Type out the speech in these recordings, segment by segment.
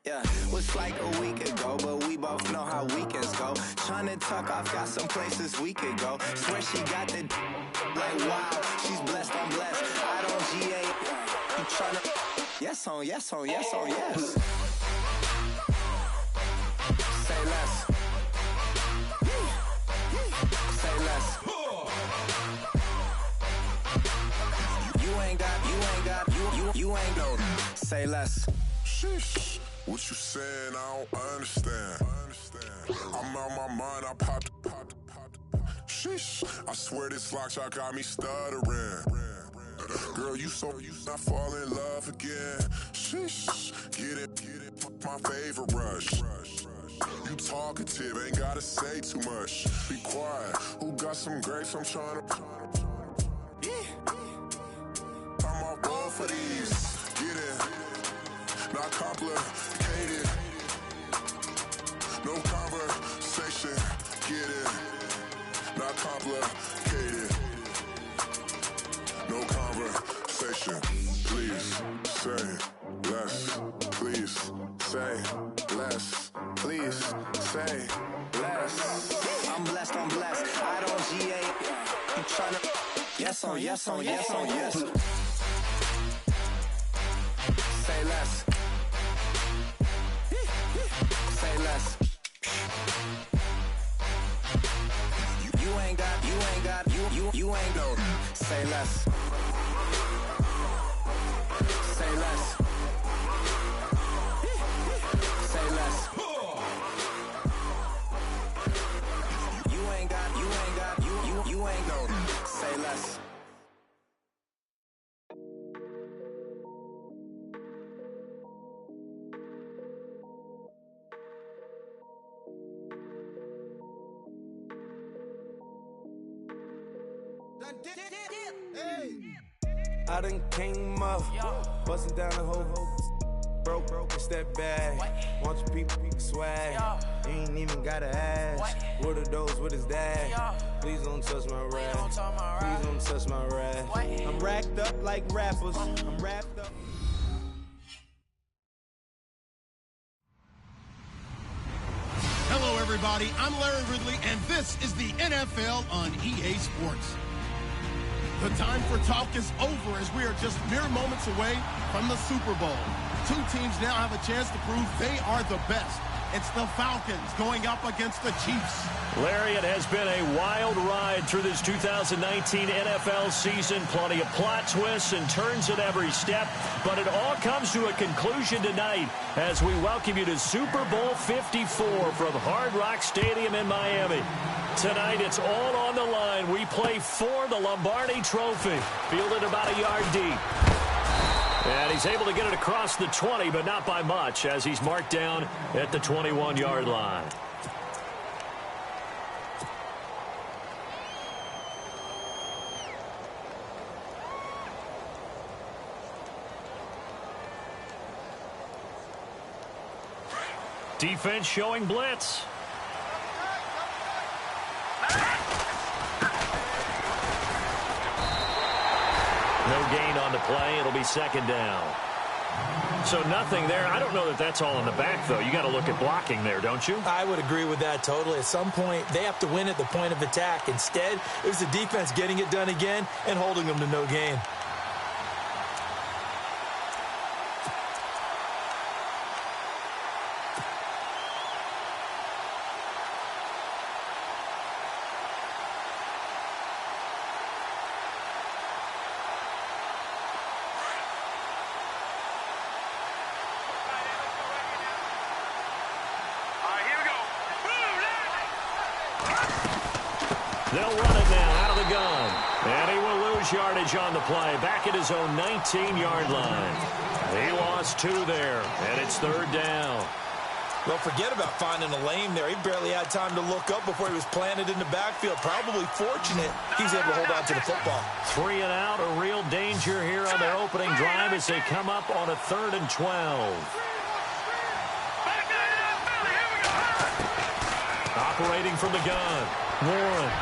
Yeah, was like a week ago, but we both know how weekends go. Tryna tuck off, got some places we could go. Swear she got the like wow, she's blessed, I'm blessed. I don't GA. You tryna yes on yes on yes on yes. Say less. Say less. You ain't no. Say less. Sheesh. What you saying? I don't understand. I'm out my mind. I popped. Sheesh. I swear this lock shot got me stuttering. Girl, you not fall in love again. Sheesh. Get it. My favorite rush. You talkative, ain't gotta say too much. Be quiet. Who got some grapes? I'm trying to. I'm off both of these. Get it. Not complicated. No conversation. Get it. Not complicated. No conversation. Please say less. Please say less. Please say less. I'm blessed. I don't GA. You tryna yes on yes on yes on yes. Say less. Say less. You ain't no. Say less. Say less. Say less. You ain't no. Say less. I done came up, bustin' down the whole broke, it's that bag. Want your people swag, you ain't even gotta ask. What are those, what is that? Please don't touch my rap, please don't touch my rap. I'm racked up like rappers, I'm wrapped up. Hello everybody, I'm Larry Ridley and this is the NFL on EA Sports. The time for talk is over as we are just mere moments away from the Super Bowl. Two teams now have a chance to prove they are the best. It's the Falcons going up against the Chiefs. Larry, it has been a wild ride through this 2019 NFL season. Plenty of plot twists and turns at every step. But it all comes to a conclusion tonight as we welcome you to Super Bowl 54 from Hard Rock Stadium in Miami. Tonight, it's all on the line. We play for the Lombardi Trophy. Fielded about a yard deep. And he's able to get it across the 20, but not by much, as he's marked down at the 21-yard line. Defense showing blitz. No gain on the play. It'll be second down. So nothing there. I don't know that that's all in the back, though. You got to look at blocking there, don't you? I would agree with that totally. At some point, they have to win at the point of attack. Instead, it was the defense getting it done again and holding them to no gain. They'll run it now out of the gun. And he will lose yardage on the play. Back at his own 19-yard line. He lost 2 there, and it's third down. Well, forget about finding a lane there. He barely had time to look up before he was planted in the backfield. Probably fortunate he was able to hold on to the football. 3 and out, a real danger here on their opening drive as they come up on a 3rd and 12. Operating from the gun, Warren.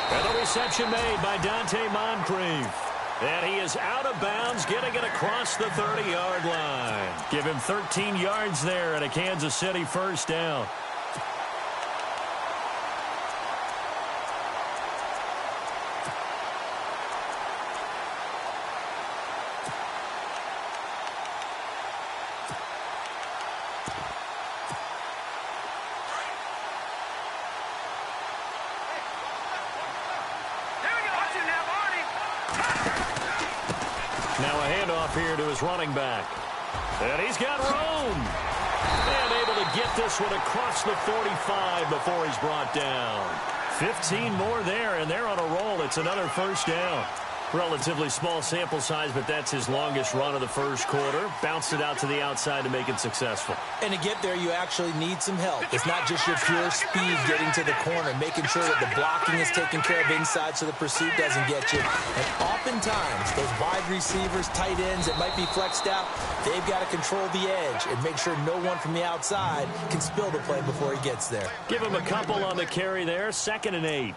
And the reception made by Dante Moncrief. And he is out of bounds, getting it across the 30-yard line. Give him 13 yards there and a Kansas City first down. Now a handoff here to his running back. And he's got room. And able to get this one across the 45 before he's brought down. 15 more there, and they're on a roll. It's another first down. Relatively small sample size, but that's his longest run of the first quarter. Bounced it out to the outside to make it successful. And to get there, you actually need some help. It's not just your pure speed getting to the corner, making sure that the blocking is taken care of inside so the pursuit doesn't get you. And oftentimes, those wide receivers, tight ends that might be flexed out, they've got to control the edge and make sure no one from the outside can spill the play before he gets there. Give him a couple on the carry there, 2nd and 8.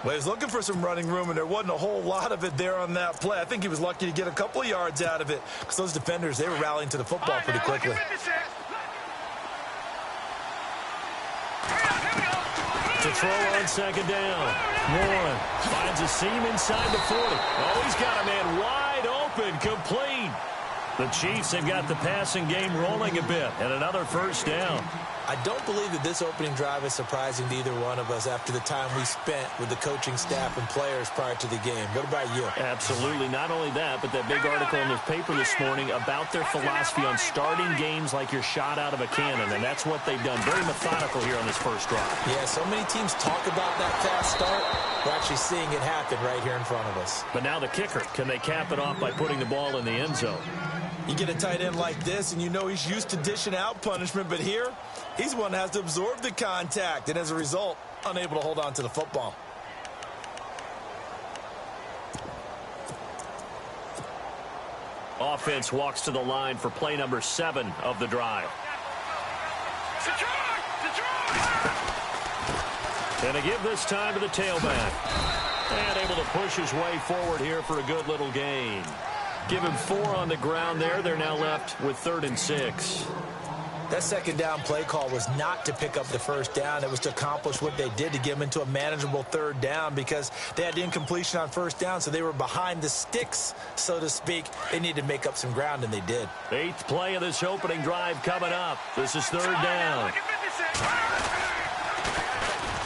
Well, he was looking for some running room, and there wasn't a whole lot of it there on that play. I think he was lucky to get a couple of yards out of it because those defenders, they were rallying to the football pretty quickly. To throw on 2nd down. Warren finds a seam inside the 40. Oh, he's got a man wide open, complete. The Chiefs have got the passing game rolling a bit, and another first down. I don't believe that this opening drive is surprising to either one of us after the time we spent with the coaching staff and players prior to the game. What about you? Absolutely. Not only that, but that big article in the paper this morning about their philosophy on starting games like you're shot out of a cannon, and that's what they've done. Very methodical here on this first drive. Yeah, so many teams talk about that fast start. We're actually seeing it happen right here in front of us. But now the kicker. Can they cap it off by putting the ball in the end zone? You get a tight end like this, and you know he's used to dishing out punishment, but here, he's one that has to absorb the contact, and as a result, unable to hold on to the football. Offense walks to the line for play number 7 of the drive. And to give this time to the tailback. And able to push his way forward here for a good little gain. Give him 4 on the ground there. They're now left with 3rd and 6. That 2nd down play call was not to pick up the first down. It was to accomplish what they did to get them into a manageable 3rd down because they had incompletion on 1st down, so they were behind the sticks, so to speak. They needed to make up some ground, and they did. 8th play of this opening drive coming up. This is 3rd down.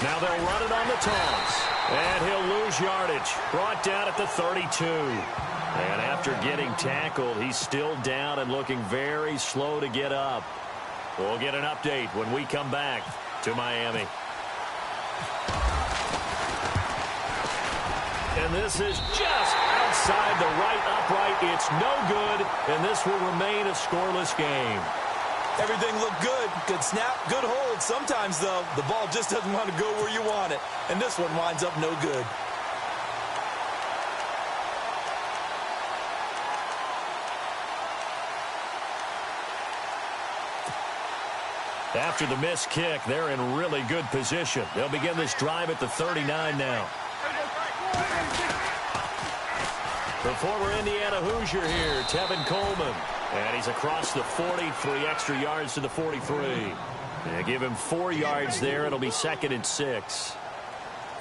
Now they'll run it on the toss. And he'll lose yardage. Brought down at the 32. And after getting tackled, he's still down and looking very slow to get up. We'll get an update when we come back to Miami. And this is just outside the right upright. It's no good, and this will remain a scoreless game. Everything looked good. Good snap, good hold. Sometimes, though, the ball just doesn't want to go where you want it. And this one winds up no good. After the missed kick, they're in really good position. They'll begin this drive at the 39 now. The former Indiana Hoosier here, Tevin Coleman. And he's across the 40, 3 extra yards to the 43. They give him 4 yards there. It'll be 2nd and 6.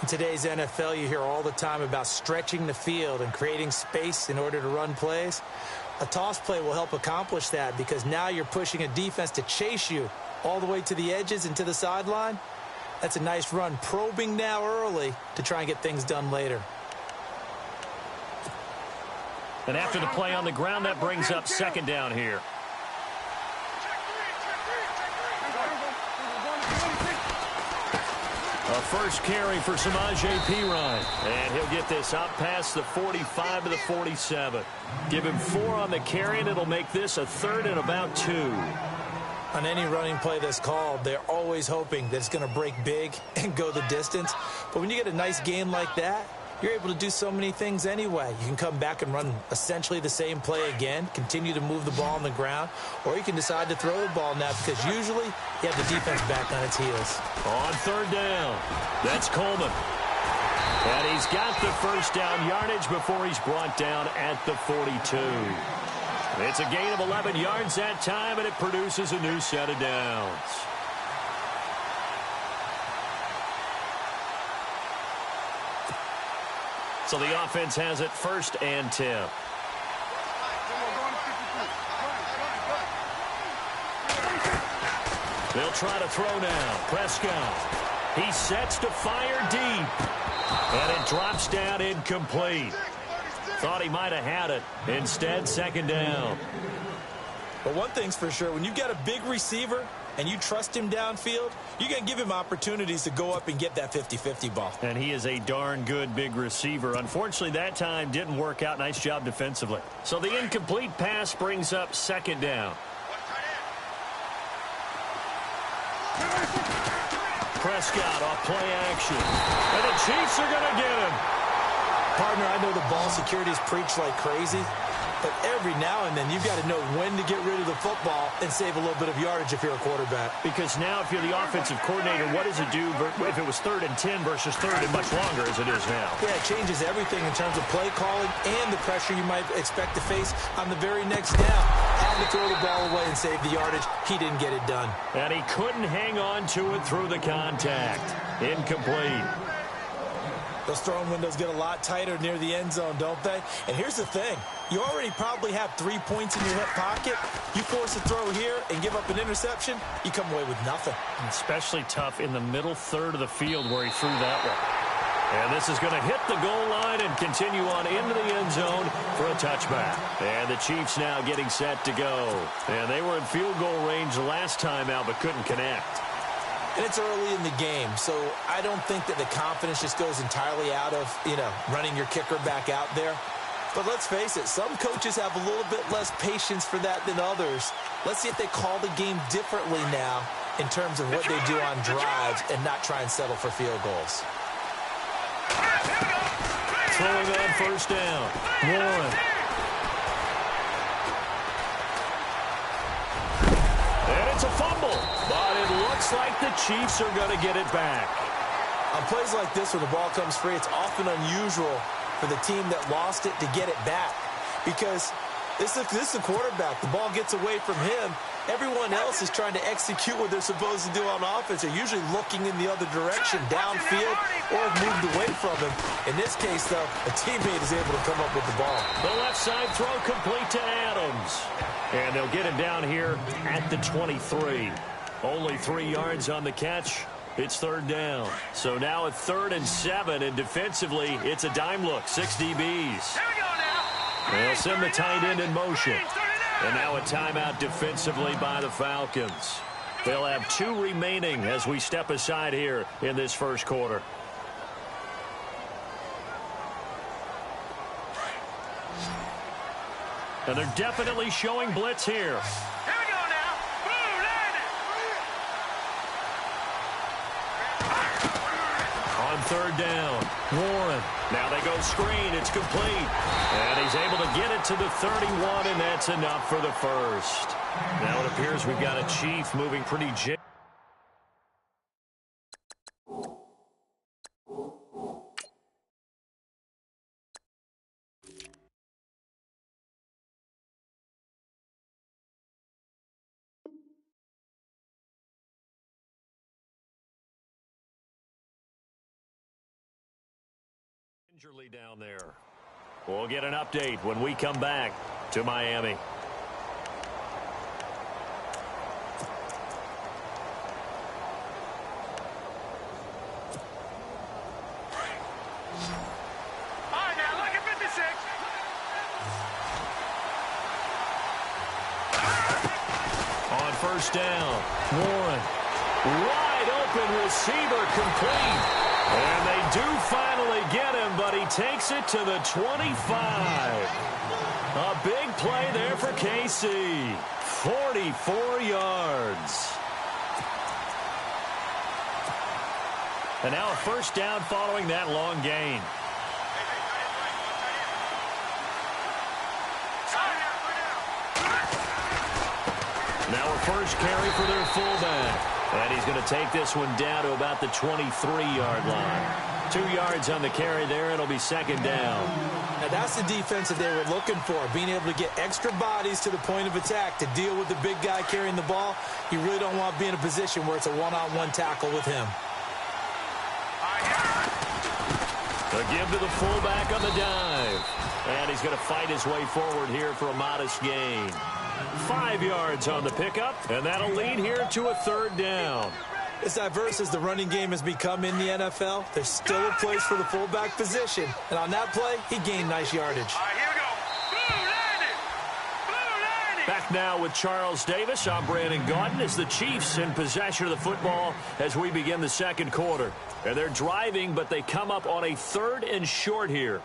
In today's NFL, you hear all the time about stretching the field and creating space in order to run plays. A toss play will help accomplish that because now you're pushing a defense to chase you all the way to the edges and to the sideline. That's a nice run, probing now early to try and get things done later. And after the play on the ground, that brings up 2nd down here. A first carry for Samaje Perine. And he'll get this out past the 45 to the 47. Give him 4 on the carry, and it'll make this a 3rd and about 2. On any running play that's called, they're always hoping that it's going to break big and go the distance. But when you get a nice gain like that, you're able to do so many things anyway. You can come back and run essentially the same play again, continue to move the ball on the ground, or you can decide to throw the ball now because usually you have the defense back on its heels. On 3rd down, that's Coleman. And he's got the first down yardage before he's brought down at the 42. It's a gain of 11 yards that time, and it produces a new set of downs. So the offense has it 1st and 10. They'll try to throw now. Prescott. He sets to fire deep. And it drops down incomplete. Thought he might have had it. Instead, 2nd down. But one thing's for sure, when you got a big receiver and you trust him downfield, you're going to give him opportunities to go up and get that 50-50 ball. And he is a darn good big receiver. Unfortunately, that time didn't work out. Nice job defensively. So the incomplete pass brings up 2nd down. Prescott off play action. And the Chiefs are going to get him. Partner, I know the ball security is preached like crazy, but every now and then you've got to know when to get rid of the football and save a little bit of yardage if you're a quarterback. Because now if you're the offensive coordinator, what does it do if it was 3rd and 10 versus 3rd and much longer as it is now? Yeah, it changes everything in terms of play calling and the pressure you might expect to face on the very next down. Had to throw the ball away and save the yardage. He didn't get it done. And he couldn't hang on to it through the contact. Incomplete. Those throwing windows get a lot tighter near the end zone, don't they? And here's the thing. You already probably have 3 points in your hip pocket. You force a throw here and give up an interception, you come away with nothing. Especially tough in the middle third of the field where he threw that one. And this is going to hit the goal line and continue on into the end zone for a touchback. And the Chiefs now getting set to go. And they were in field goal range the last time out but couldn't connect. And it's early in the game, so I don't think that the confidence just goes entirely out of, running your kicker back out there. But let's face it, some coaches have a little bit less patience for that than others. Let's see if they call the game differently now in terms of what they do on drives and not try and settle for field goals. Throwing on 1st down. Warren. And it's a fumble. But it looks like the Chiefs are going to get it back. On plays like this, when the ball comes free, it's often unusual for the team that lost it to get it back. Because this is the quarterback. The ball gets away from him. Everyone else is trying to execute what they're supposed to do on offense. They're usually looking in the other direction, downfield, or have moved away from him. In this case, though, a teammate is able to come up with the ball. The left side throw complete to Adams. And they'll get him down here at the 23. Only 3 yards on the catch. It's 3rd down. So now it's 3rd and 7, and defensively, it's a dime look. 6 DBs. They'll send the tight end in motion. And now a timeout defensively by the Falcons. They'll have 2 remaining as we step aside here in this 1st quarter. And they're definitely showing blitz here. On 3rd down, Warren. Now they go screen. It's complete. And he's able to get it to the 31, and that's enough for the 1st. Now it appears we've got a Chief moving pretty gingerly down there. We'll get an update when we come back to Miami. On 1st down, Warren. Wide open receiver complete. And they do finally get him, but he takes it to the 25. A big play there for KC. 44 yards. And now a 1st down following that long gain. Now we're first carry for their fullback. And he's going to take this one down to about the 23-yard line. 2 yards on the carry there. It'll be second down. Now that's the defense that they were looking for, being able to get extra bodies to the point of attack to deal with the big guy carrying the ball. You really don't want to be in a position where it's a one-on-one tackle with him. A give to the fullback on the dive. And he's going to fight his way forward here for a modest gain. 5 yards on the pickup, and that'll lead here to a third down. As diverse as the running game has become in the NFL, there's still a place for the fullback position. And on that play, he gained nice yardage. All right, here we go. Blue landed. Blue landed. Back now with Charles Davis. I'm Brandon Gaudin as the Chiefs in possession of the football as we begin the second quarter. And they're driving, but they come up on a 3rd and short here.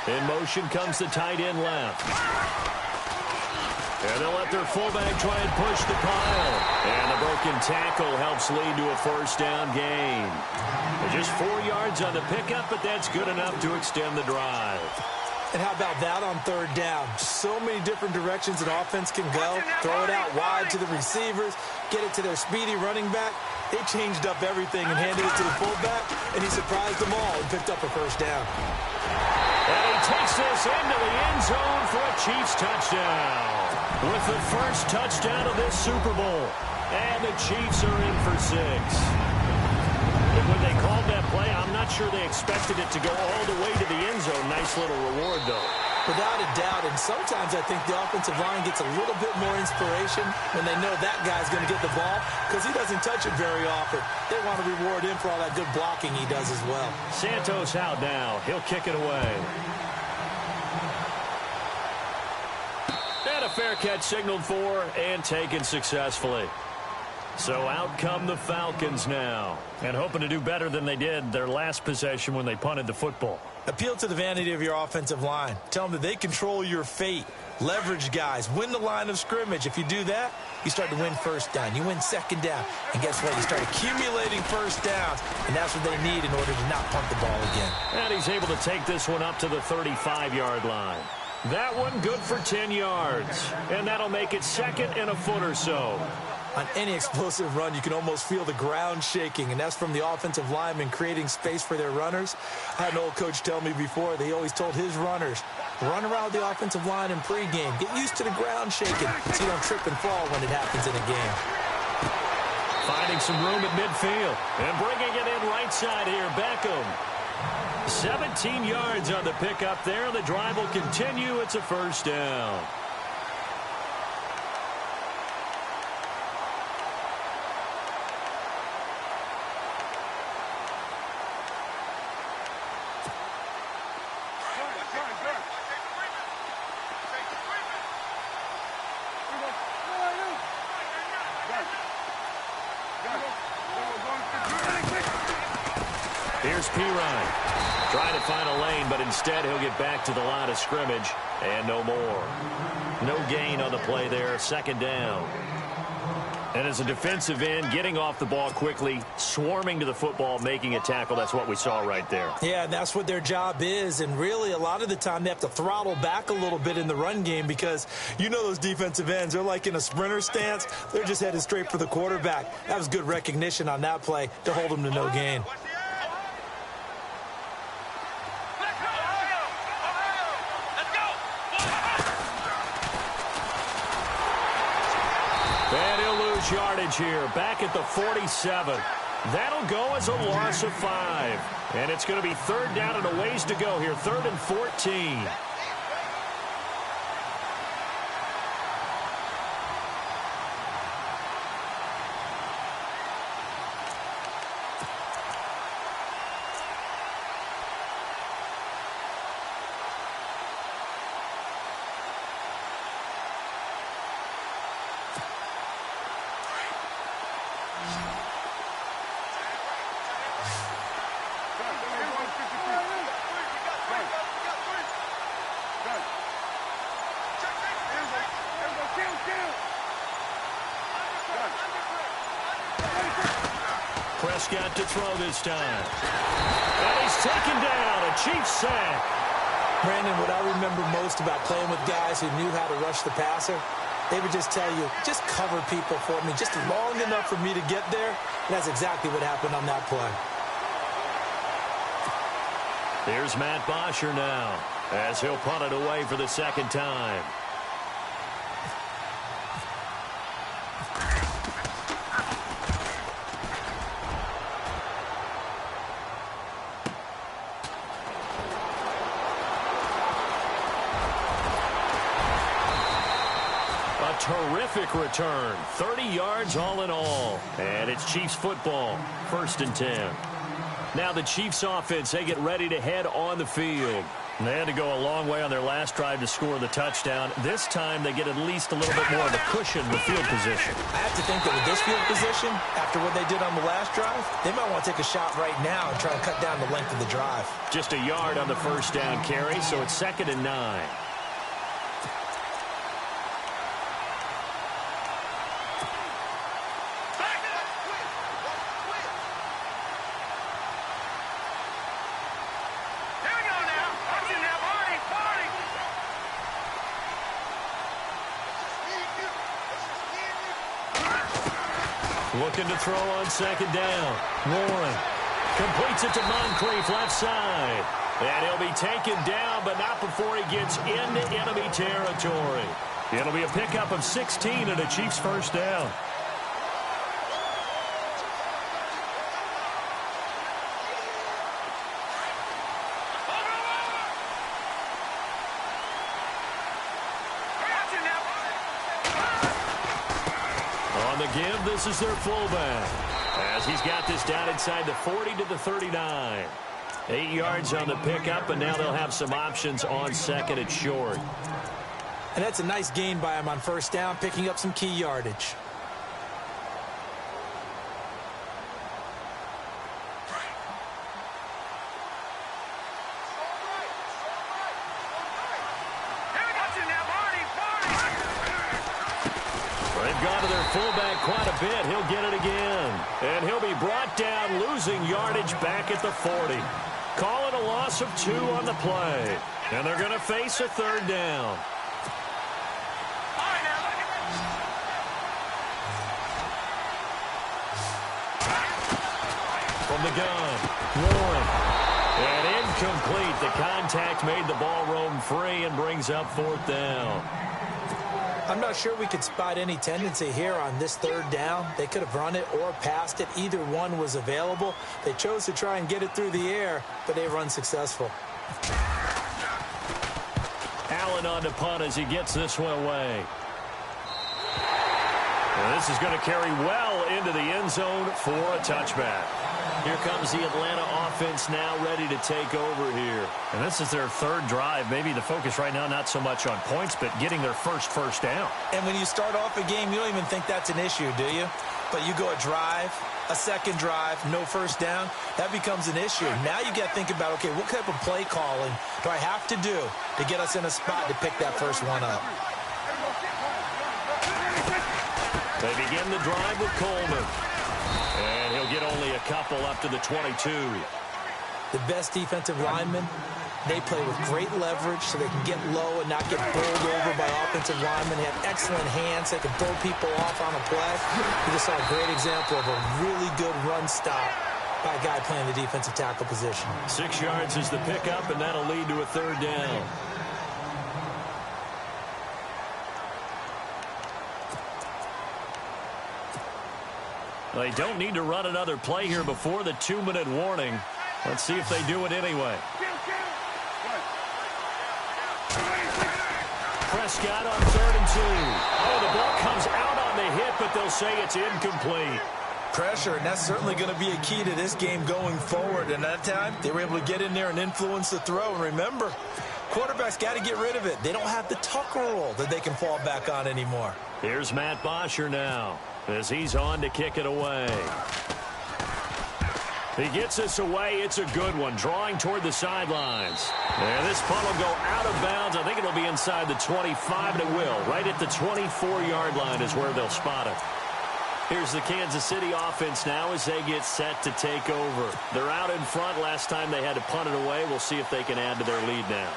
In motion comes the tight end left. And they'll let their fullback try and push the pile. And the broken tackle helps lead to a first down gain. Just 4 yards on the pickup, but that's good enough to extend the drive. And how about that on 3rd down? So many different directions an offense can go. Throw it out wide to the receivers, get it to their speedy running back. They changed up everything and handed it to the fullback, and he surprised them all and picked up a first down. And he takes this into the end zone for a Chiefs touchdown. With the first touchdown of this Super Bowl. And the Chiefs are in for 6. And when they called that play, I'm not sure they expected it to go all the way to the end zone. Nice little reward, though. Without a doubt, and sometimes I think the offensive line gets a little bit more inspiration when they know that guy's going to get the ball because he doesn't touch it very often. They want to reward him for all that good blocking he does as well. Santos out now. He'll kick it away. And a fair catch signaled for and taken successfully. So out come the Falcons now, and hoping to do better than they did their last possession when they punted the football. Appeal to the vanity of your offensive line. Tell them that they control your fate. Leverage guys. Win the line of scrimmage. If you do that, you start to win first down. You win second down. And guess what? You start accumulating first downs. And that's what they need in order to not punt the ball again. And he's able to take this one up to the 35-yard line. That one good for 10 yards. And that'll make it 2nd and a foot or so. On any explosive run, you can almost feel the ground shaking, and that's from the offensive linemen creating space for their runners. I had an old coach tell me before, they always told his runners, run around the offensive line in pregame. Get used to the ground shaking so you don't trip and fall when it happens in a game. Finding some room at midfield and bringing it in right side here, Beckham. 17 yards on the pickup there. The drive will continue. It's a first down. Here's Pirine. Trying to find a lane, but instead he'll get back to the line of scrimmage. And no more. No gain on the play there. Second down. And as a defensive end, getting off the ball quickly, swarming to the football, making a tackle. That's what we saw right there. Yeah, and that's what their job is. And really, a lot of the time, they have to throttle back a little bit in the run game because you know those defensive ends, they're like in a sprinter stance. They're just headed straight for the quarterback. That was good recognition on that play to hold them to no gain. Yardage here, back at the 47. That'll go as a loss of 5. And it's going to be 3rd down and a ways to go here, 3rd and 14. Good. Prescott to throw this time. And he's taken down. A Chiefs sack. Brandon, what I remember most about playing with guys who knew how to rush the passer, they would just tell you, just cover people for me, just long enough for me to get there. And that's exactly what happened on that play. Here's Matt Bosher now, as he'll punt it away for the second time. Terrific return. 30 yards all in all. And it's Chiefs football. 1st and 10. Now the Chiefs offense, they get ready to head on the field. And they had to go a long way on their last drive to score the touchdown. This time they get at least a little bit more of a cushion with field position. I have to think that with this field position, after what they did on the last drive, they might want to take a shot right now and try to cut down the length of the drive. Just a yard on the first down carry, so it's 2nd and 9. Looking to throw on 2nd down. Warren completes it to Moncrief, left side. And he'll be taken down, but not before he gets into enemy territory. It'll be a pickup of 16 and a Chiefs first down. Give, this is their fullback, as he's got this down inside the 40 to the 39. 8 yards on the pickup, and now they'll have some options on 2nd and short. And that's a nice gain by him on 1st down, picking up some key yardage. Fullback quite a bit. He'll get it again. And he'll be brought down, losing yardage back at the 40. Call it a loss of 2 on the play. And they're going to face a 3rd down. From the gun, Warren. And incomplete. The contact made the ball roam free and brings up 4th down. I'm not sure we could spot any tendency here on this 3rd down. They could have run it or passed it. Either one was available. They chose to try and get it through the air, but they run successful. Allen on to punt as he gets this one away. And this is going to carry well into the end zone for a touchback. Here comes the Atlanta offense now ready to take over here. And this is their 3rd drive. Maybe the focus right now not so much on points, but getting their first down. And when you start off a game, you don't even think that's an issue, do you? But you go a drive, a 2nd drive, no 1st down, that becomes an issue. Now you got to think about, okay, what type of play calling do I have to do to get us in a spot to pick that first one up? They begin the drive with Coleman. And he'll get only a couple up to the 22. The best defensive linemen, they play with great leverage so they can get low and not get bowled over by offensive linemen. They have excellent hands. They can throw people off on a play. We just saw a great example of a really good run stop by a guy playing the defensive tackle position. 6 yards is the pickup, and that'll lead to a 3rd down. They don't need to run another play here before the 2-minute warning. Let's see if they do it anyway. Prescott on 3rd and 2. Oh, the ball comes out on the hit, but they'll say it's incomplete. Pressure, and that's certainly going to be a key to this game going forward. And that time, they were able to get in there and influence the throw. And remember, quarterbacks got to get rid of it. They don't have the Tucker rule that they can fall back on anymore. Here's Matt Bosher now, as he's on to kick it away. He gets this away. It's a good one, drawing toward the sidelines. And this punt will go out of bounds. I think it'll be inside the 25, and it will. Right at the 24-yard line is where they'll spot it. Here's the Kansas City offense now as they get set to take over. They're out in front. Last time they had to punt it away. We'll see if they can add to their lead now.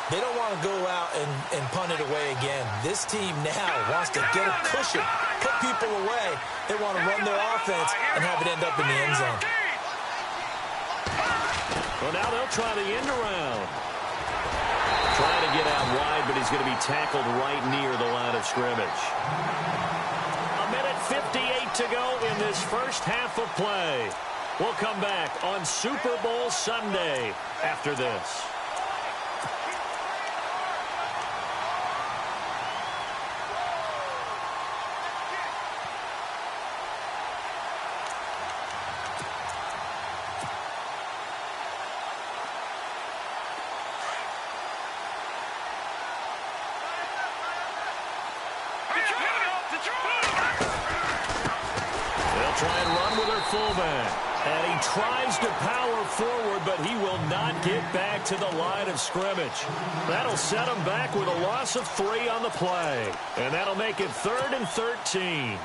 They don't want to go out and punt it away again. This team now wants to get a cushion, put people away. They want to run their offense and have it end up in the end zone. Well, now they'll try the end around. Trying to get out wide, but he's going to be tackled right near the line of scrimmage. 1:58 to go in this first half of play. We'll come back on Super Bowl Sunday after this. Try and run with her fullback. And he tries to power forward, but he will not get back to the line of scrimmage. That'll set him back with a loss of 3 on the play. And that'll make it 3rd and 13.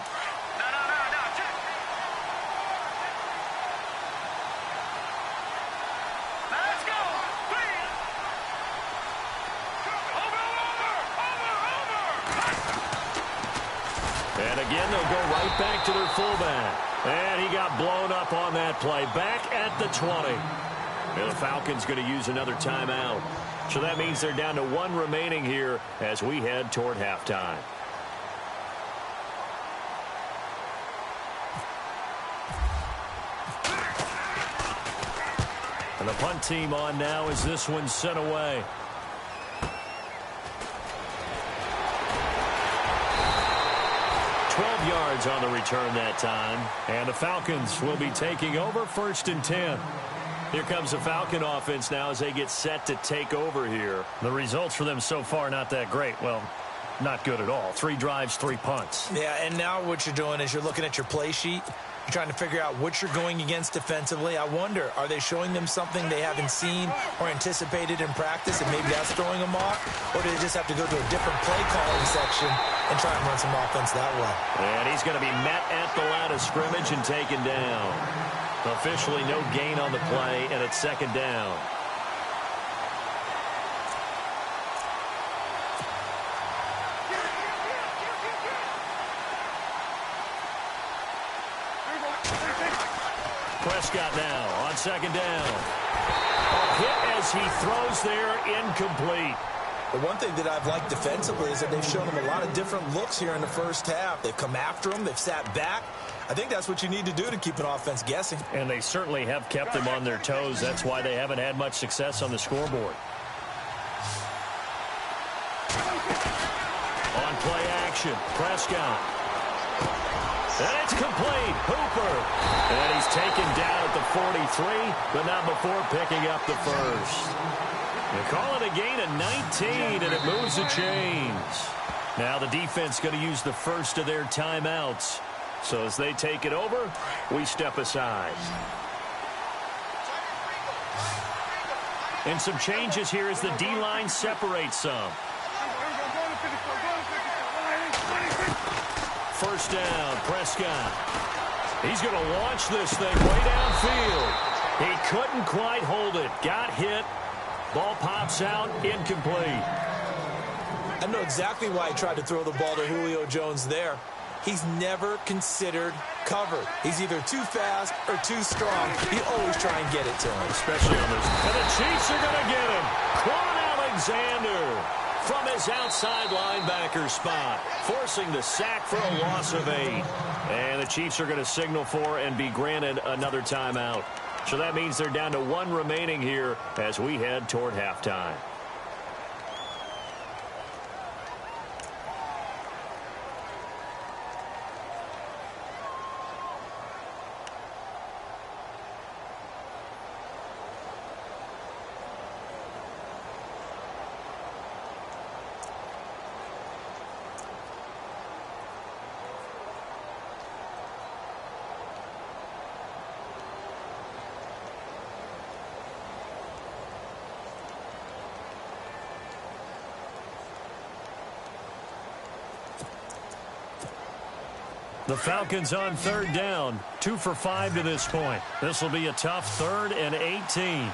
And again, they'll go right back to their fullback. And he got blown up on that play. Back at the 20. And the Falcons going to use another timeout. So that means they're down to 1 remaining here as we head toward halftime. And the punt team on now as this one's sent away. Yards on the return that time. And the Falcons will be taking over 1st and 10. Here comes the Falcon offense now as they get set to take over here. The results for them so far not that great. Well, not good at all. 3 drives, 3 punts. Yeah, and now what you're doing is you're looking at your play sheet. You're trying to figure out what you're going against defensively. I wonder, are they showing them something they haven't seen or anticipated in practice, and maybe that's throwing them off? Or do they just have to go to a different play calling section and try and run some offense that way? And he's going to be met at the line of scrimmage and taken down. Officially no gain on the play, and it's 2nd down. Prescott now on 2nd down. A hit as he throws there, incomplete. The one thing that I've liked defensively is that they've shown him a lot of different looks here in the first half. They've come after him. They've sat back. I think that's what you need to do to keep an offense guessing. And they certainly have kept them on their toes. That's why they haven't had much success on the scoreboard. On play action, Prescott. And it's complete. Hooper. And he's taken down at the 43, but not before picking up the first. They call it a gain of 19, and it moves the chains. Now the defense going to use the first of their timeouts. So as they take it over, we step aside. And some changes here as the D-line separates some. First down, Prescott. He's going to launch this thing way downfield. He couldn't quite hold it. Got hit. Ball pops out, incomplete. I know exactly why he tried to throw the ball to Julio Jones there. He's never considered covered. He's either too fast or too strong. He always try and get it to him. Especially on this. And the Chiefs are going to get him. Quan Alexander from his outside linebacker spot, forcing the sack for a loss of 8. And the Chiefs are going to signal for and be granted another timeout. So that means they're down to 1 remaining here as we head toward halftime. The Falcons on third down, 2 for 5 to this point. This will be a tough 3rd and 18.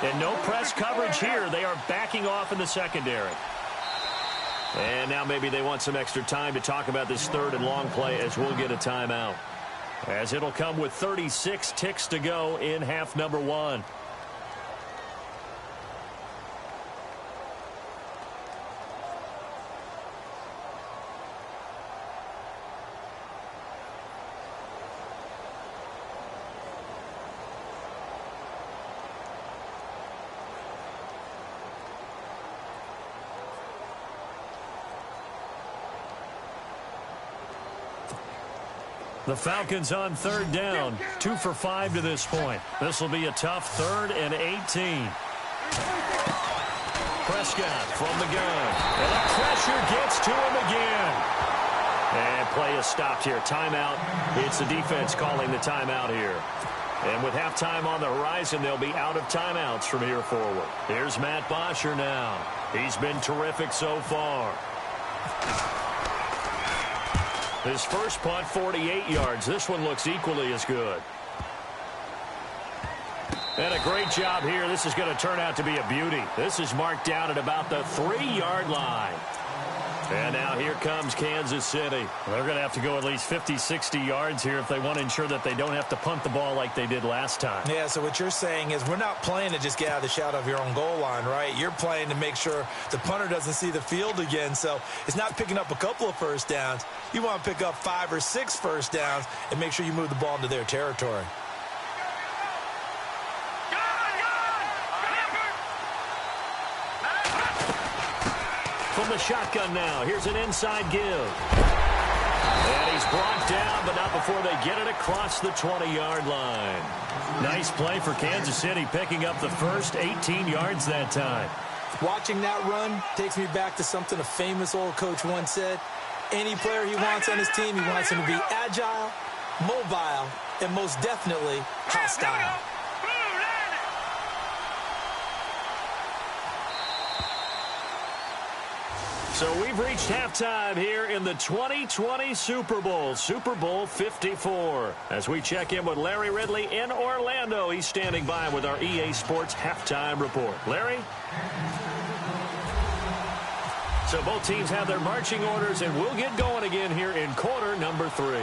And no press coverage here. They are backing off in the secondary. And now maybe they want some extra time to talk about this 3rd and long play as we'll get a timeout. As it'll come with 36 ticks to go in half number 1. The Falcons on third down, 2 for 5 to this point. This will be a tough 3rd and 18. Prescott from the gun. And the pressure gets to him again. And play is stopped here. Timeout. It's the defense calling the timeout here. And with halftime on the horizon, they'll be out of timeouts from here forward. Here's Matt Bosher now. He's been terrific so far. His first punt, 48 yards. This one looks equally as good. And a great job here. This is going to turn out to be a beauty. This is marked down at about the 3-yard line. And now here comes Kansas City. They're going to have to go at least 50, 60 yards here if they want to ensure that they don't have to punt the ball like they did last time. Yeah, so what you're saying is we're not playing to just get out of the shadow of your own goal line, right? You're playing to make sure the punter doesn't see the field again. So it's not picking up a couple of first downs. You want to pick up 5 or 6 first downs and make sure you move the ball into their territory. From the shotgun now, here's an inside give. And he's brought down, but not before they get it across the 20-yard line. Nice play for Kansas City, picking up the first 18 yards that time. Watching that run takes me back to something a famous old coach once said. Any player he wants on his team, he wants him to be agile, mobile, and most definitely hostile. So we've reached halftime here in the 2020 Super Bowl, Super Bowl 54. As we check in with Larry Ridley in Orlando, he's standing by with our EA Sports halftime report. Larry? So both teams have their marching orders, and we'll get going again here in quarter number 3.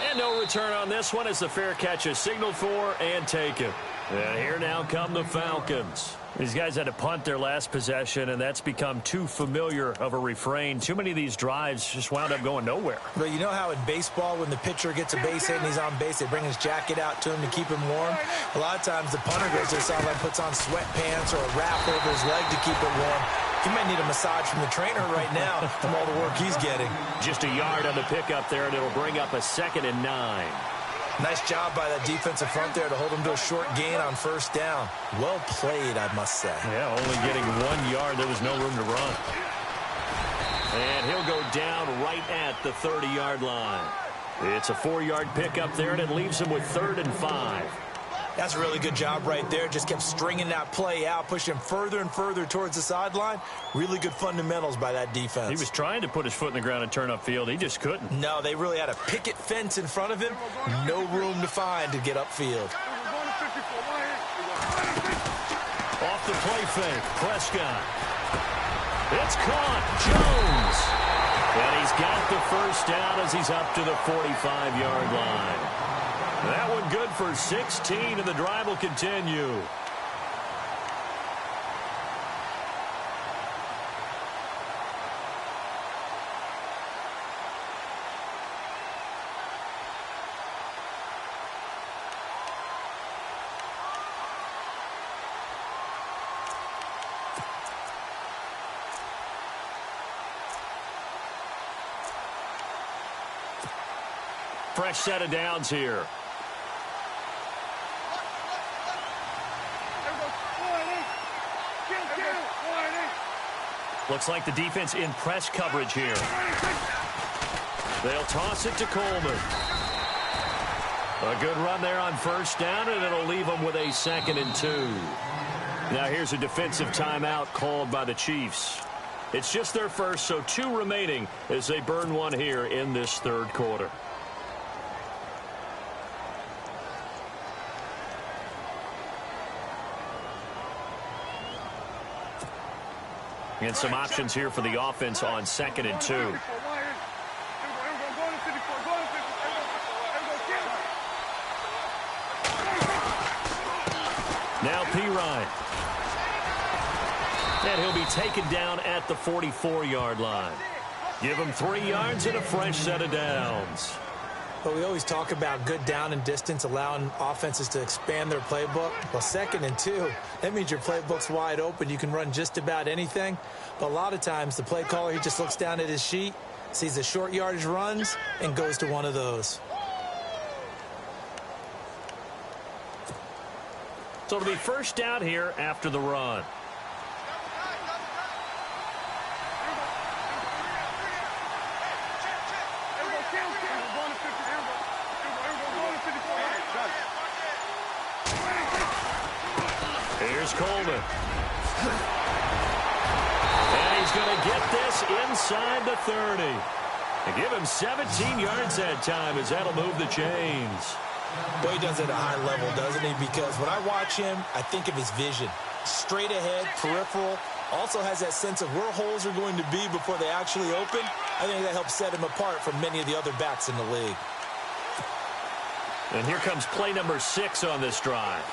And no return on this one as the fair catch is signaled for and taken. And here now come the Falcons. These guys had to punt their last possession, and that's become too familiar of a refrain. Too many of these drives just wound up going nowhere. But you know how in baseball, when the pitcher gets a base hit and he's on base, they bring his jacket out to him to keep him warm? A lot of times the punter goes to the sideline, puts on sweatpants or a wrap over his leg to keep it warm. He might need a massage from the trainer right now from all the work he's getting. Just a yard on the pickup there, and it'll bring up a 2nd and 9. Nice job by that defensive front there to hold him to a short gain on first down. Well played, I must say. Yeah, only getting 1 yard. There was no room to run. And he'll go down right at the 30-yard line. It's a 4-yard pickup there, and it leaves him with 3rd and 5. That's a really good job right there. Just kept stringing that play out, pushing him further and further towards the sideline. Really good fundamentals by that defense. He was trying to put his foot in the ground and turn upfield. He just couldn't. No, they really had a picket fence in front of him. No room to find to get upfield. Off the play fake, Prescott. It's caught. Jones. And he's got the first down as he's up to the 45-yard line. That one good for 16, and the drive will continue. Fresh set of downs here. Looks like the defense in press coverage here. They'll toss it to Coleman. A good run there on first down, and it'll leave them with a 2nd and 2. Now here's a defensive timeout called by the Chiefs. It's just their first, so 2 remaining as they burn one here in this third quarter. And some options here for the offense on 2nd and 2. Now Perine. And he'll be taken down at the 44-yard line. Give him 3 yards and a fresh set of downs. But we always talk about good down and distance, allowing offenses to expand their playbook. Well, 2nd and 2, that means your playbook's wide open. You can run just about anything. But a lot of times, the play caller, he just looks down at his sheet, sees the short yardage runs, and goes to one of those. So it'll be first down here after the run. Here's Coleman. And he's going to get this inside the 30. And give him 17 yards that time as that'll move the chains. Boy, he does it at a high level, doesn't he? Because when I watch him, I think of his vision. Straight ahead, peripheral. Also has that sense of where holes are going to be before they actually open. I think that helps set him apart from many of the other backs in the league. And here comes play number 6 on this drive.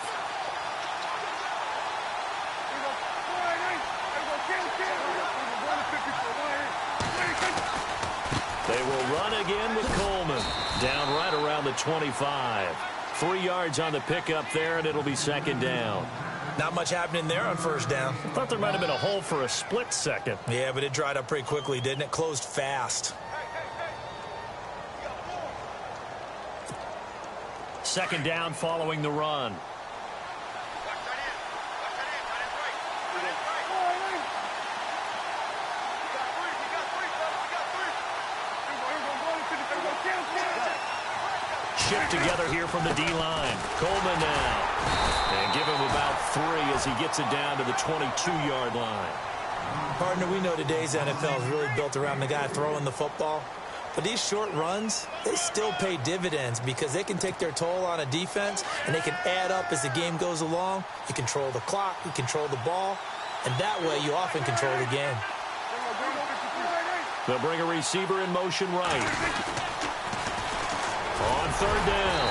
They will run again with Coleman. Down right around the 25. 3 yards on the pickup there, and it'll be 2nd down. Not much happening there on first down. I thought there might have been a hole for a split second. Yeah, but it dried up pretty quickly, didn't it? Closed fast. 2nd down following the run. Shift together here from the D-line. Coleman now. And give him about 3 as he gets it down to the 22-yard line. Partner, we know today's NFL is really built around the guy throwing the football. But these short runs, they still pay dividends because they can take their toll on a defense and they can add up as the game goes along. You control the clock, you control the ball, and that way you often control the game. They'll bring a receiver in motion right. On 3rd down,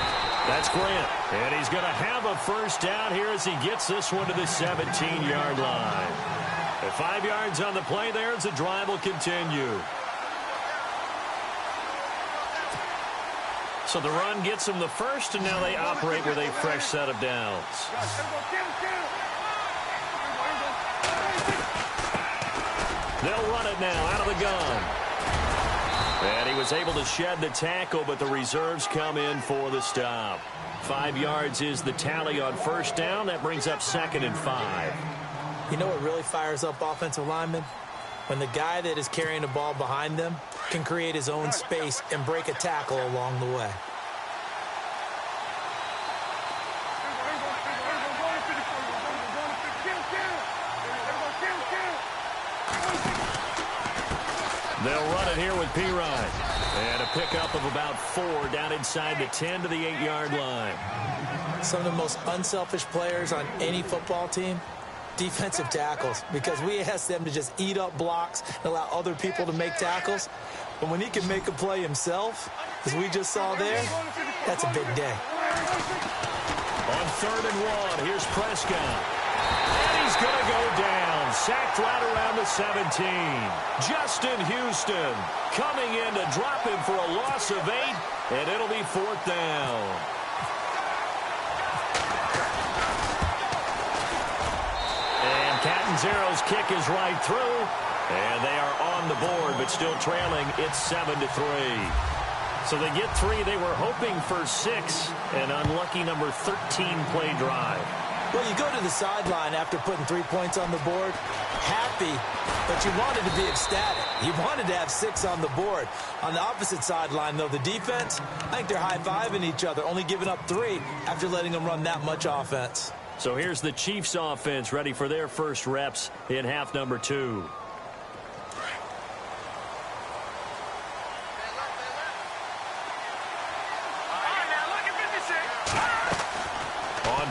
that's Grant. And he's going to have a first down here as he gets this one to the 17-yard line. At 5 yards on the play there as the drive will continue. So the run gets them the first, and now they operate with a fresh set of downs. They'll run it now out of the gun. And he was able to shed the tackle, but the reserves come in for the stop. 5 yards is the tally on first down. That brings up 2nd and 5. You know what really fires up offensive linemen? When the guy that is carrying the ball behind them can create his own space and break a tackle along the way. They'll run it here with Perine. And a pickup of about 4 down inside the 10 to the 8-yard line. Some of the most unselfish players on any football team, defensive tackles, because we ask them to just eat up blocks and allow other people to make tackles. But when he can make a play himself, as we just saw there, that's a big day. On 3rd and 1, here's Prescott. And he's going to go down. Sacked right around the 17. Justin Houston coming in to drop him for a loss of 8, and it'll be 4th down. And Catanzaro's kick is right through, and they are on the board, but still trailing. It's 7-3. So they get 3. They were hoping for 6, an unlucky number 13 play drive. Well, you go to the sideline after putting 3 points on the board, happy, but you wanted to be ecstatic. You wanted to have 6 on the board. On the opposite sideline, though, the defense, I think they're high-fiving each other, only giving up 3 after letting them run that much offense. So here's the Chiefs offense ready for their first reps in half number 2.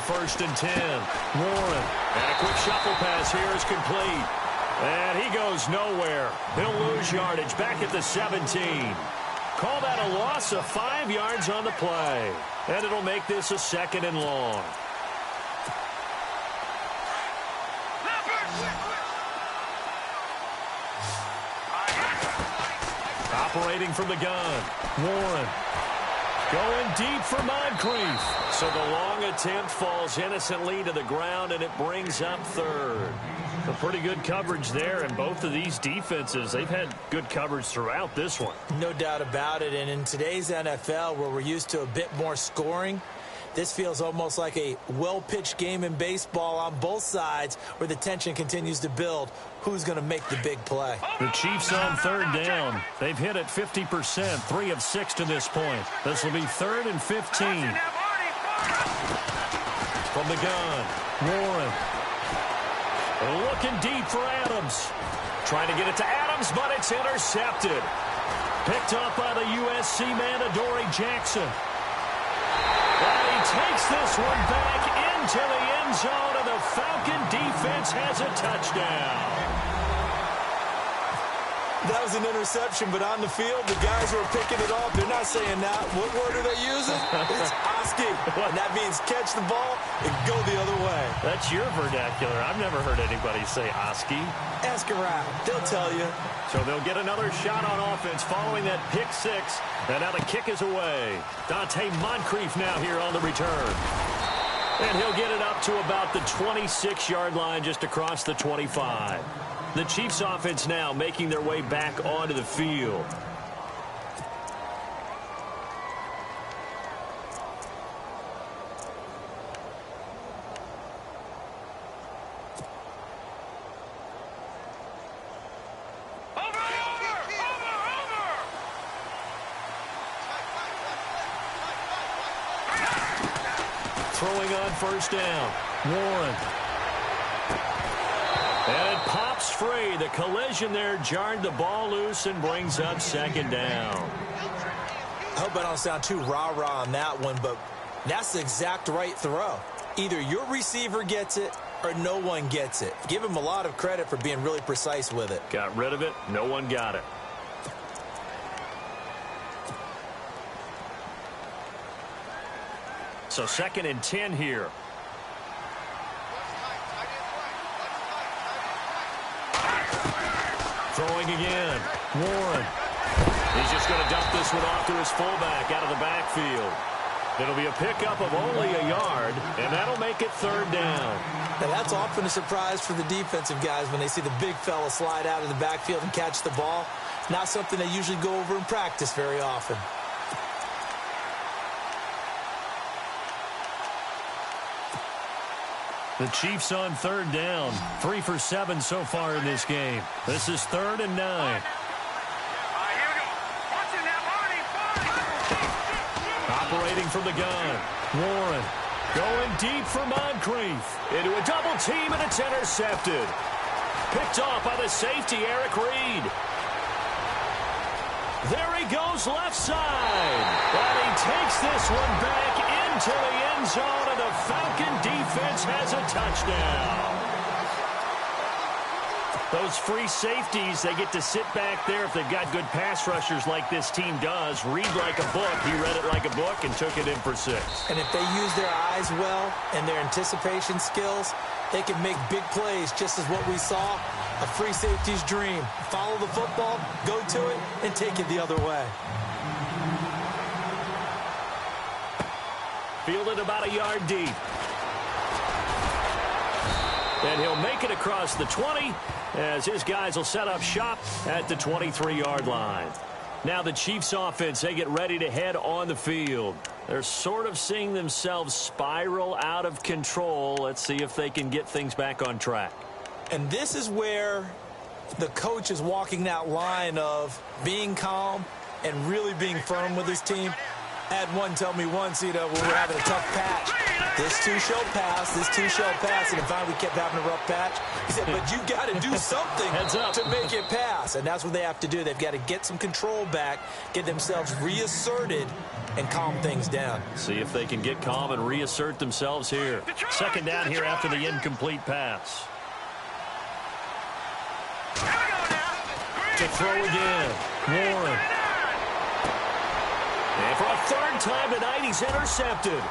1st and 10. Warren. And a quick shuffle pass here is complete. And he goes nowhere. He'll lose yardage back at the 17. Call that a loss of 5 yards on the play. And it'll make this a 2nd and long. Operating from the gun. Warren. Going deep for Moncrief. So the long attempt falls innocently to the ground, and it brings up 3rd. A pretty good coverage there, and both of these defenses, they've had good coverage throughout this one. No doubt about it, and in today's NFL, where we're used to a bit more scoring, this feels almost like a well-pitched game in baseball on both sides where the tension continues to build. Who's going to make the big play? The Chiefs on 3rd down. They've hit it 50%, 3 of 6 to this point. This will be 3rd and 15. From the gun, Warren. Looking deep for Adams. Trying to get it to Adams, but it's intercepted. Picked up by the USC man, Adoree Jackson. And he takes this one back into the end zone, and the Falcon defense has a touchdown. That was an interception, but on the field, the guys who are picking it off, they're not saying that. What word are they using? It's Oski. And that means catch the ball and go the other way. That's your vernacular. I've never heard anybody say Oski. Ask around. They'll tell you. So they'll get another shot on offense following that pick 6. And now the kick is away. Dante Moncrief now here on the return. And he'll get it up to about the 26-yard line just across the 25. The Chiefs offense now making their way back onto the field. Throwing on 1st down. Warren. And it pops free. The collision there jarred the ball loose and brings up 2nd down. I hope I don't sound too rah-rah on that one, but that's the exact right throw. Either your receiver gets it or no one gets it. Give him a lot of credit for being really precise with it. Got rid of it. No one got it. So 2nd and 10 here. Throwing again. Warren. He's just going to dump this one off to his fullback out of the backfield. It'll be a pickup of only a yard, and that'll make it 3rd down. Now that's often a surprise for the defensive guys when they see the big fella slide out of the backfield and catch the ball. Not something they usually go over in practice very often. The Chiefs on 3rd down. 3 for 7 so far in this game. This is 3rd and 9. Operating from the gun. Warren going deep for Moncrief. Into a double team, and it's intercepted. Picked off by the safety, Eric Reed. There he goes left side. And he takes this one back into the end zone, and the Falcon defense has a touchdown. Those free safeties, they get to sit back there if they've got good pass rushers like this team does. Read like a book. He read it like a book and took it in for 6. And if they use their eyes well and their anticipation skills, they can make big plays, just as what we saw, a free safety's dream. Follow the football, go to it, and take it the other way. Fielded about a yard deep. And he'll make it across the 20 as his guys will set up shop at the 23-yard line. Now the Chiefs offense, they get ready to head on the field. They're sort of seeing themselves spiral out of control. Let's see if they can get things back on track. And this is where the coach is walking that line of being calm and really being firm with his team. I had one tell me once, when we were having a tough patch, this too shall pass, and finally we kept having a rough patch. He said, but you got to do something to make it pass, and that's what they have to do. They've got to get some control back, get themselves reasserted, and calm things down. See if they can get calm and reassert themselves here. Second down here after the incomplete pass. To throw again, Warren. And for a third time tonight, he's intercepted.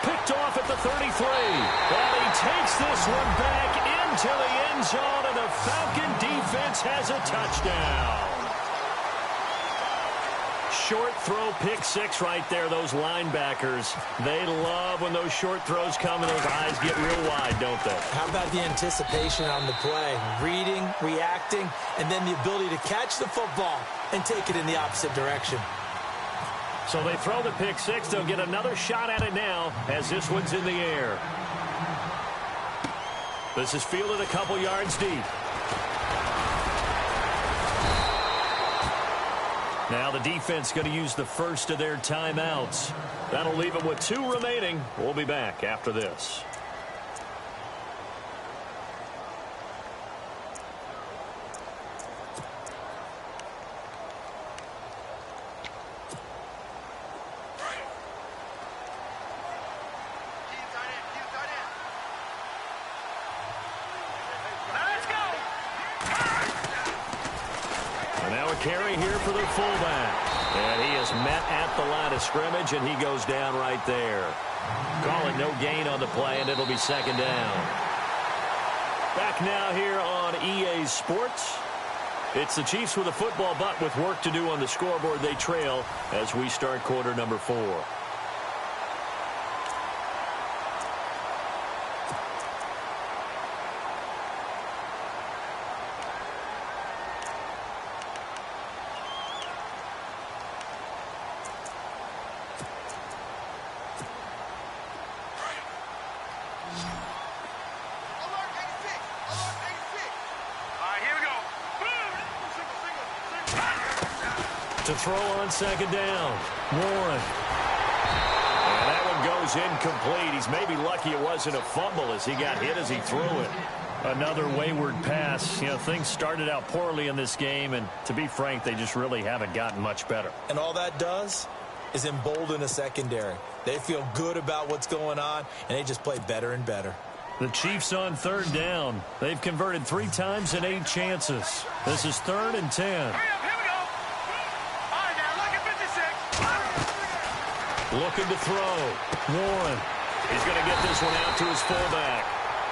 Picked off at the 33. And he takes this one back into the end zone, and the Falcon defense has a touchdown. Short throw, pick six right there, those linebackers. They love when those short throws come and those eyes get real wide, don't they? How about the anticipation on the play? Reading, reacting, and then the ability to catch the football and take it in the opposite direction. So they throw the pick six. They'll get another shot at it now as this one's in the air. This is fielded a couple yards deep. Now the defense going to use the first of their timeouts. That'll leave them with 2 remaining. We'll be back after this. Carry here for the fullback. And he is met at the line of scrimmage, and he goes down right there. Call it no gain on the play, and it'll be second down. Back now here on EA Sports. It's the Chiefs with a football, but with work to do on the scoreboard, they trail as we start quarter number 4. To throw on second down, Warren. And that one goes incomplete. He's maybe lucky it wasn't a fumble as he got hit as he threw it. Another wayward pass. Things started out poorly in this game, and to be frank, they just really haven't gotten much better. And all that does is embolden a secondary. They feel good about what's going on, and they just play better and better. The Chiefs on third down. They've converted 3 times in 8 chances. This is 3rd and 10. Looking to throw. Warren. He's going to get this one out to his fullback.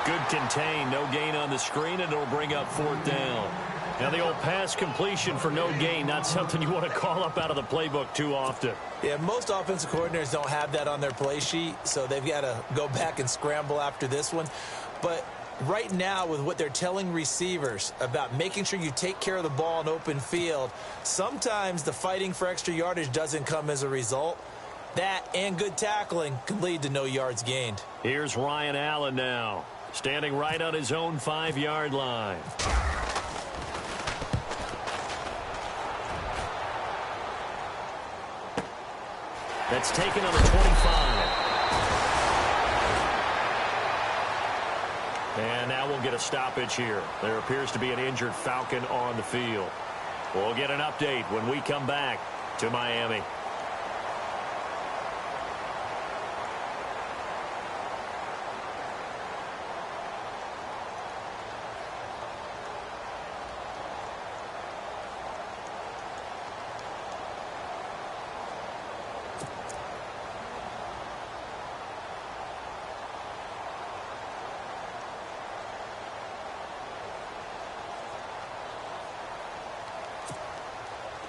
Good contain. No gain on the screen, and it'll bring up 4th down. Now the old pass completion for no gain, not something you want to call up out of the playbook too often. Yeah, most offensive coordinators don't have that on their play sheet, so they've got to go back and scramble after this one. But right now, with what they're telling receivers about making sure you take care of the ball in open field, sometimes the fighting for extra yardage doesn't come as a result. That and good tackling can lead to no yards gained. Here's Ryan Allen now, standing right on his own 5-yard line. That's taken on the 25. And now we'll get a stoppage here. There appears to be an injured Falcon on the field. We'll get an update when we come back to Miami.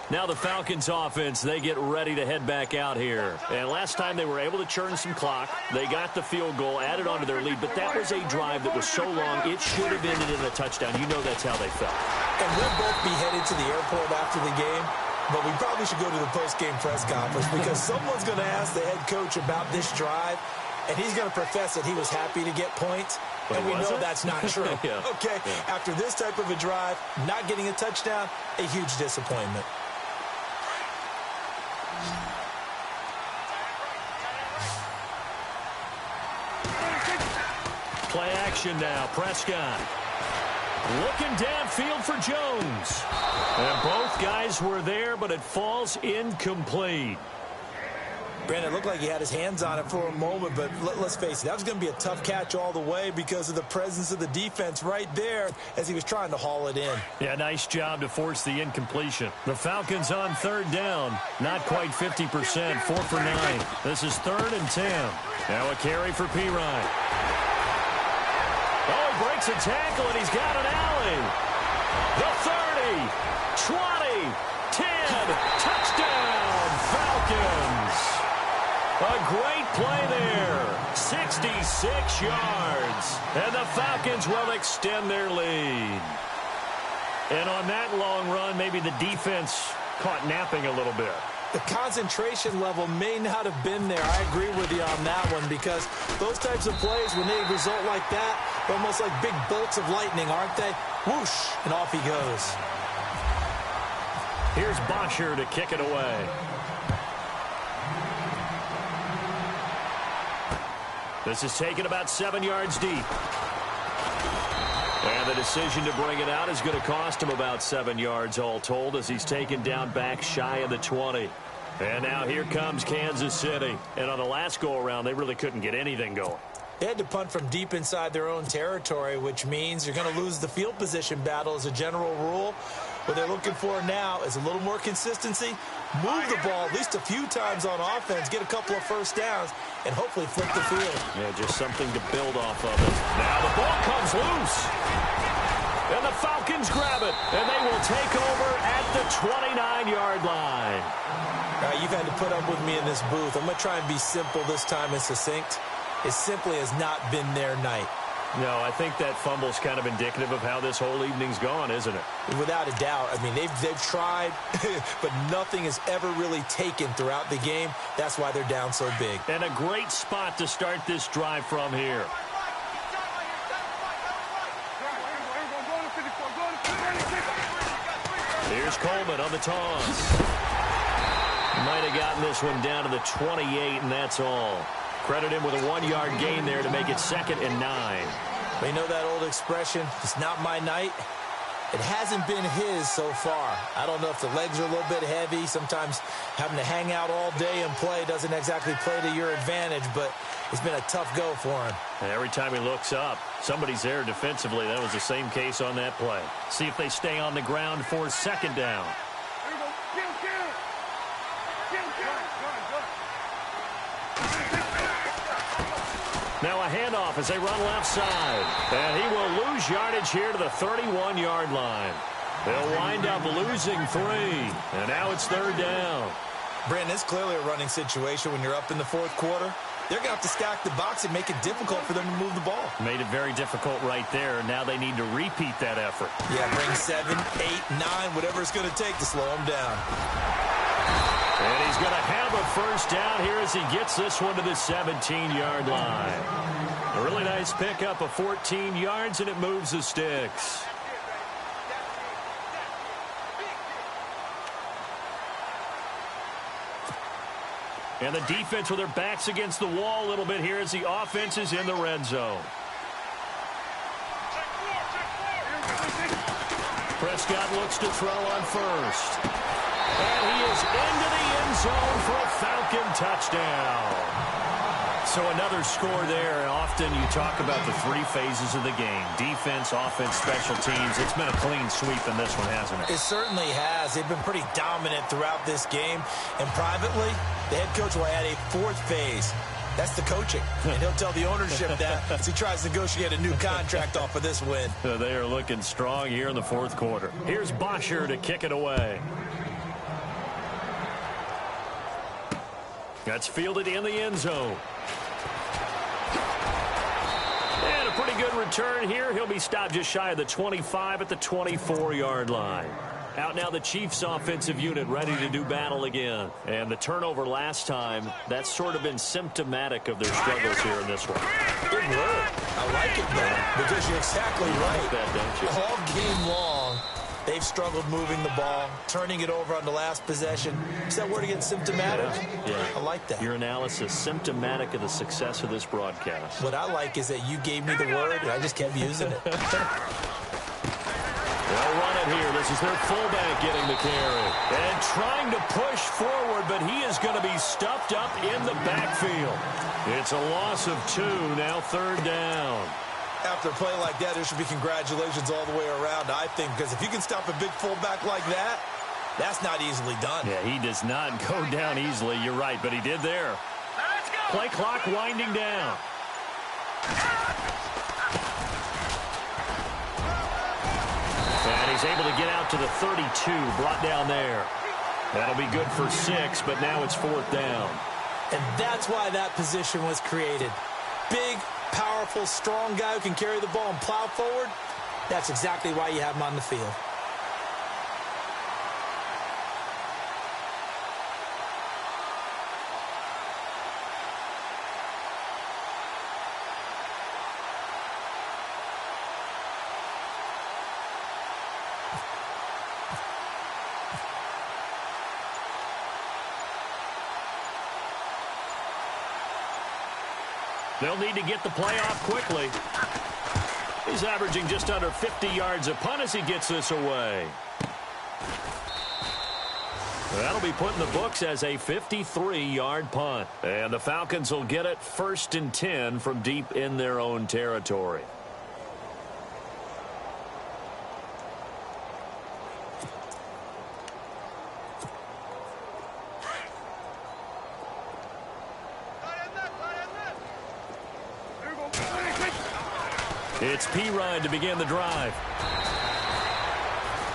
Now the Falcons offense, they get ready to head back out here. And last time they were able to churn some clock. They got the field goal, added on to their lead, but that was a drive that was so long it should have ended in a touchdown. You know that's how they felt. And we'll both be headed to the airport after the game, but we probably should go to the post-game press conference because someone's going to ask the head coach about this drive, and he's going to profess that he was happy to get points. And we know that's not true. Yeah. Okay, yeah. After this type of a drive, not getting a touchdown, a huge disappointment. Play action now. Prescott looking downfield for Jones. And both guys were there, but it falls incomplete. Brandon, it looked like he had his hands on it for a moment, but let's face it, that was going to be a tough catch all the way because of the presence of the defense right there as he was trying to haul it in. Yeah, nice job to force the incompletion. The Falcons on third down. Not quite 50%, 4 for 9. This is 3rd and 10. Now a carry for Pirine. Oh, he breaks a tackle, and he's got an alley. The 30, 20, 10, touchdown, Falcons. A great play there. 66 yards. And the Falcons will extend their lead. And on that long run, maybe the defense caught napping a little bit. The concentration level may not have been there. I agree with you on that one because those types of plays, when they result like that, they're almost like big bolts of lightning, aren't they? Whoosh, and off he goes. Here's Bosher to kick it away. This is taken about 7 yards deep. And the decision to bring it out is going to cost him about 7 yards all told as he's taken down back shy of the 20. And now here comes Kansas City. And on the last go-around, they really couldn't get anything going. They had to punt from deep inside their own territory, which means you're going to lose the field position battle as a general rule. What they're looking for now is a little more consistency, move the ball at least a few times on offense, get a couple of first downs, and hopefully flip the field. Yeah, just something to build off of it. Now the ball comes loose. And the Falcons grab it, and they will take over at the 29-yard line. All right, you've had to put up with me in this booth. I'm going to try and be simple this time and succinct. It simply has not been their night. No, I think that fumble's kind of indicative of how this whole evening's gone, isn't it? Without a doubt. I mean, they've tried, but nothing has ever really taken throughout the game. That's why they're down so big. And a great spot to start this drive from here. Here's Coleman on the toss. Might have gotten this one down to the 28, and that's all. Credit him with a 1-yard gain there to make it 2nd and 9. You know that old expression, it's not my night? It hasn't been his so far. I don't know if the legs are a little bit heavy. Sometimes having to hang out all day and play doesn't exactly play to your advantage, but it's been a tough go for him. And every time he looks up, somebody's there defensively. That was the same case on that play. See if they stay on the ground for 2nd down. Now a handoff as they run left side. And he will lose yardage here to the 31-yard line. They'll wind up losing 3. And now it's 3rd down. Brandon, it's clearly a running situation when you're up in the 4th quarter. They're going to have to stack the box and make it difficult for them to move the ball. Made it very difficult right there. Now they need to repeat that effort. Yeah, bring 7, 8, 9, whatever it's going to take to slow them down. And he's going to have a first down here as he gets this one to the 17-yard line. A really nice pickup of 14 yards, and it moves the sticks. And the defense with their backs against the wall a little bit here as the offense is in the red zone. Prescott looks to throw on first. And he is into the end zone for a Falcon touchdown. So another score there, and often you talk about the 3 phases of the game. Defense, offense, special teams. It's been a clean sweep in this one, hasn't it? It certainly has. They've been pretty dominant throughout this game. And privately, the head coach will add a 4th phase. That's the coaching. And he'll tell the ownership that as he tries to negotiate a new contract off of this win. They are looking strong here in the 4th quarter. Here's Bosher to kick it away. That's fielded in the end zone. And a pretty good return here. He'll be stopped just shy of the 25 at the 24-yard line. Out now the Chiefs offensive unit ready to do battle again. And the turnover last time, that's sort of been symptomatic of their struggles here in this one. Good work. I like it, man, because you're exactly right. That, don't you? All game long, They've struggled moving the ball, turning it over on the last possession. Is that word again, symptomatic? Yeah. I like that. Your analysis, symptomatic of the success of this broadcast. What I like is that you gave me the word, and I just kept using it. They'll run it here. This is their fullback getting the carry. And trying to push forward, but he is going to be stuffed up in the backfield. It's a loss of 2, now 3rd down. After a play like that, there should be congratulations all the way around, I think, because if you can stop a big fullback like that, that's not easily done. Yeah, he does not go down easily. You're right, but he did there. Play clock winding down. And he's able to get out to the 32, brought down there. That'll be good for 6, but now it's 4th down. And that's why that position was created. Big, powerful, strong guy who can carry the ball and plow forward. That's exactly why you have him on the field. They'll need to get the play off quickly. He's averaging just under 50 yards a punt as he gets this away. That'll be put in the books as a 53-yard punt. And the Falcons will get it 1st and 10 from deep in their own territory. It's Perine to begin the drive.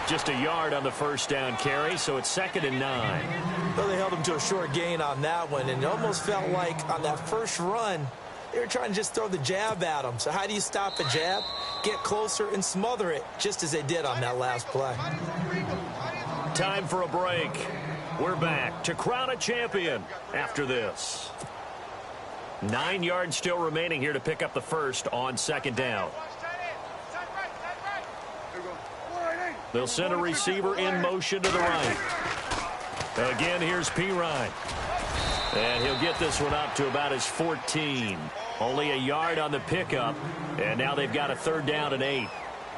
Just a yard on the 1st down carry, so it's 2nd and 9. Well, they held him to a short gain on that one, and it almost felt like on that first run, they were trying to just throw the jab at him. So how do you stop a jab? Get closer and smother it, just as they did on that last play. Time for a break. We're back to crown a champion after this. 9 yards still remaining here to pick up the 1st on 2nd down. They'll send a receiver in motion to the right. Again, here's Perine. And he'll get this one up to about his 14. Only a yard on the pickup. And now they've got a 3rd down and 8.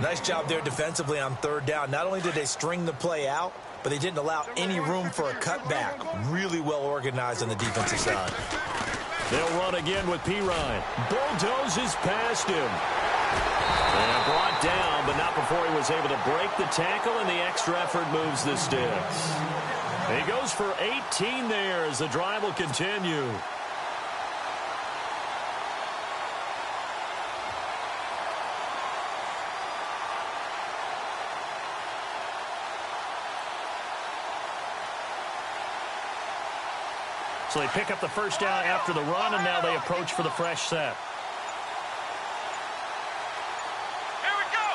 Nice job there defensively on 3rd down. Not only did they string the play out, but they didn't allow any room for a cutback. Really well organized on the defensive side. They'll run again with Perine. Bulldozes past him. And brought down, but not before he was able to break the tackle, and the extra effort moves the sticks. He goes for 18 there as the drive will continue. So they pick up the 1st down after the run, and now they approach for the fresh set. Here we go.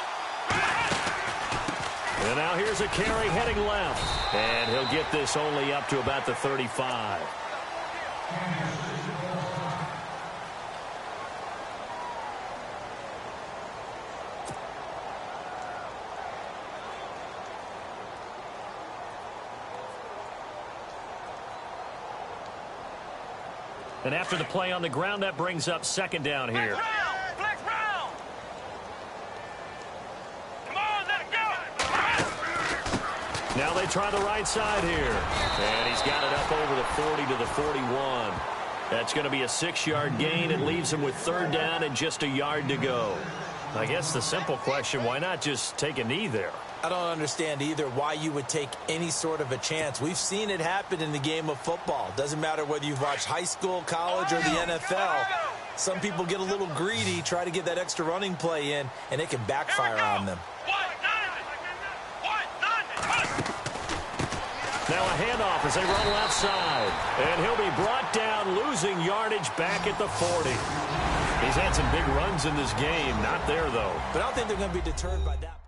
And now here's a carry heading left. And he'll get this only up to about the 35. And after the play on the ground, that brings up 2nd down here. Flex round. Come on, let it go. Now they try the right side here. And he's got it up over the 40 to the 41. That's going to be a 6-yard gain. It leaves him with 3rd down and just a yard to go. I guess the simple question, why not just take a knee there? I don't understand either why you would take any sort of a chance. We've seen it happen in the game of football. Doesn't matter whether you've watched high school, college, or the NFL. Some people get a little greedy, try to get that extra running play in, and it can backfire on them. Now a handoff as they run left side. And he'll be brought down, losing yardage back at the 40. He's had some big runs in this game. Not there, though. But I don't think they're going to be deterred by that.